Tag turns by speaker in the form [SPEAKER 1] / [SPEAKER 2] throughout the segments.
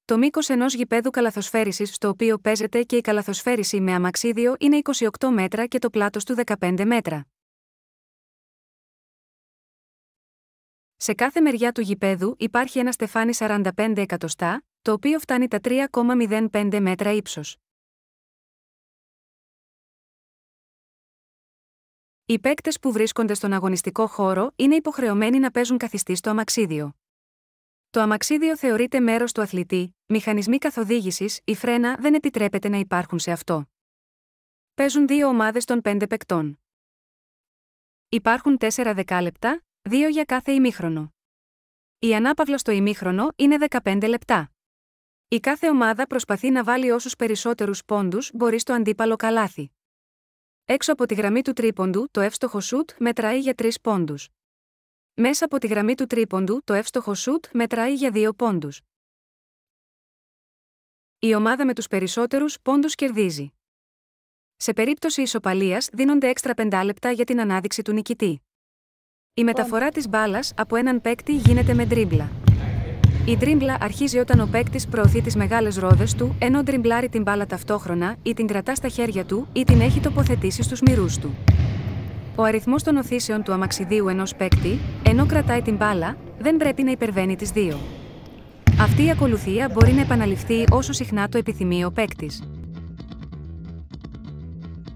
[SPEAKER 1] Το μήκος ενός γηπέδου καλαθοσφαίρισης στο οποίο παίζεται και η καλαθοσφαίριση με αμαξίδιο είναι 28 μέτρα και το πλάτος του 15 μέτρα. Σε κάθε μεριά του γηπέδου υπάρχει ένα στεφάνι 45 εκατοστά, το οποίο φτάνει τα 3,05 μέτρα ύψος. Οι παίκτες που βρίσκονται στον αγωνιστικό χώρο είναι υποχρεωμένοι να παίζουν καθιστή στο αμαξίδιο. Το αμαξίδιο θεωρείται μέρος του αθλητή, μηχανισμοί καθοδήγησης ή φρένα δεν επιτρέπεται να υπάρχουν σε αυτό. Παίζουν 2 ομάδες των 5 παικτών. Υπάρχουν 4 δεκάλεπτα, 2 για κάθε ημίχρονο. Η ανάπαυλα στο ημίχρονο είναι 15 λεπτά. Η κάθε ομάδα προσπαθεί να βάλει όσους περισσότερους πόντους μπορεί στο αντίπαλο καλάθι. Έξω από τη γραμμή του τρίποντου, το εύστοχο σουτ μετράει για 3 πόντους. Μέσα από τη γραμμή του τρίποντου, το εύστοχο σουτ μετράει για 2 πόντους. Η ομάδα με τους περισσότερους πόντους κερδίζει. Σε περίπτωση ισοπαλίας δίνονται έξτρα 5 λεπτά για την ανάδειξη του νικητή. Η μεταφορά της μπάλας από έναν παίκτη γίνεται με ντρίμπλα. Η ντρίμπλα αρχίζει όταν ο παίκτης προωθεί τις μεγάλες ρόδες του, ενώ ντριμπλάρει την μπάλα ταυτόχρονα, ή την κρατά στα χέρια του, ή την έχει τοποθετήσει στους μυρούς του. Ο αριθμός των οθήσεων του αμαξιδίου ενός παίκτη, ενώ κρατάει την μπάλα, δεν πρέπει να υπερβαίνει τις 2. Αυτή η ακολουθία μπορεί να επαναληφθεί όσο συχνά το επιθυμεί ο παίκτης.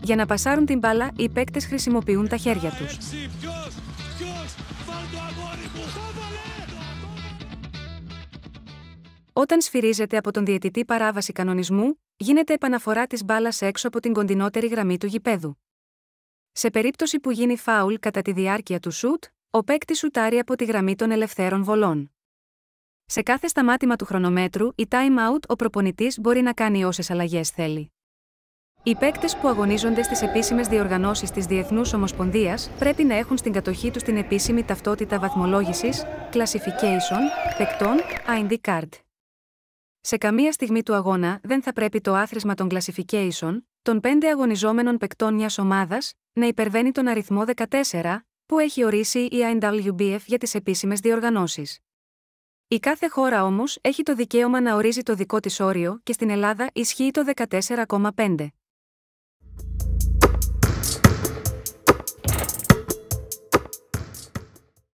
[SPEAKER 1] Για να πασάρουν την μπάλα, οι παίκτες χρησιμοποιούν τα χέρια τους. Όταν σφυρίζεται από τον διαιτητή παράβαση κανονισμού, γίνεται επαναφορά της μπάλας έξω από την κοντινότερη γραμμή του γηπέδου. Σε περίπτωση που γίνει φάουλ κατά τη διάρκεια του σουτ, ο παίκτης σουτάρει από τη γραμμή των ελευθέρων βολών. Σε κάθε σταμάτημα του χρονομέτρου ή time out, ο προπονητής μπορεί να κάνει όσες αλλαγές θέλει. Οι παίκτες που αγωνίζονται στις επίσημες διοργανώσεις της Διεθνούς Ομοσπονδίας πρέπει να έχουν στην κατοχή τους την επίσημη ταυτότητα βαθμολόγησης, classification, παικτών, ID card. Σε καμία στιγμή του αγώνα δεν θα πρέπει το άθροισμα των classification, των 5 αγωνιζόμενων παικτών μιας ομάδας, να υπερβαίνει τον αριθμό 14, που έχει ορίσει η INWBF για τις επίσημες διοργανώσεις. Η κάθε χώρα όμως έχει το δικαίωμα να ορίζει το δικό της όριο και στην Ελλάδα ισχύει το 14,5.